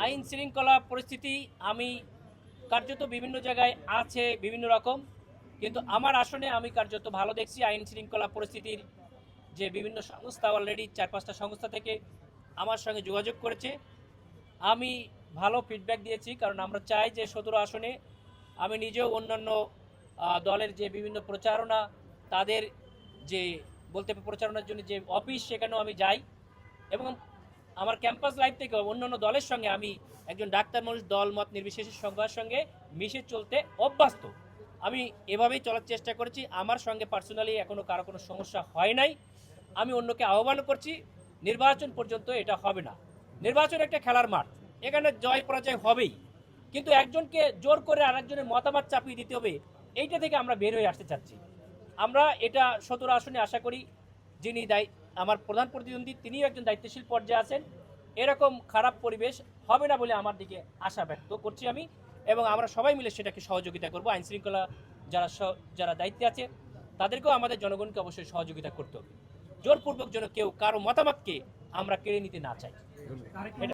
আইন শৃঙ্খলা পরিস্থিতি আমি কার্যত বিভিন্ন জায়গায় আছে বিভিন্ন রকম, কিন্তু আমার আসনে আমি কার্যত ভালো দেখছি। আইন শৃঙ্খলা পরিস্থিতির যে বিভিন্ন সংস্থা অলরেডি 4-5টা সংস্থা থেকে আমার সঙ্গে যোগাযোগ করেছে, আমি ভালো ফিডব্যাক দিয়েছি। কারণ আমরা চাই যে 17 আসনে আমি নিজেও অন্যান্য দলের যে বিভিন্ন প্রচারণা, তাদের যে বলতে প্রচারণার জন্য যে অফিস, সেখানেও আমি যাই এবং আমার ক্যাম্পাস লাইফ থেকে অন্যান্য দলের সঙ্গে আমি একজন ডাক্তার মানুষ, দল মত নির্বিশেষে সবার সঙ্গে মিশে চলতে অভ্যস্ত। আমি এভাবেই চলার চেষ্টা করেছি। আমার সঙ্গে পার্সোনালি এখনও কারো কোনো সমস্যা হয় নাই। আমি অন্যকে আহ্বান করছি, নির্বাচন পর্যন্ত এটা হবে না। নির্বাচন একটা খেলার মাঠ, এখানে জয় পরাজয় হবেই, কিন্তু একজনকে জোর করে আরেকজনের মতামত চাপিয়ে দিতে হবে, এইটা থেকে আমরা বের হয়ে আসতে চাচ্ছি। আমরা এটা 17 আসনে আশা করি যিনি আমার প্রধান প্রতিদ্বন্দ্বী তিনিও একজন দায়িত্বশীল পর্যায়ে আছেন। এরকম খারাপ পরিবেশ হবে না বলে আমার দিকে আশা ব্যক্ত করছি আমি, এবং আমরা সবাই মিলে সেটাকে সহযোগিতা করব। আইন শৃঙ্খলা যারা দায়িত্বে আছে তাদেরকেও আমাদের জনগণকে অবশ্যই সহযোগিতা করতে হবে। জোরপূর্বক যেন কেউ কারো মতামতকে আমরা কেড়ে নিতে না চাই।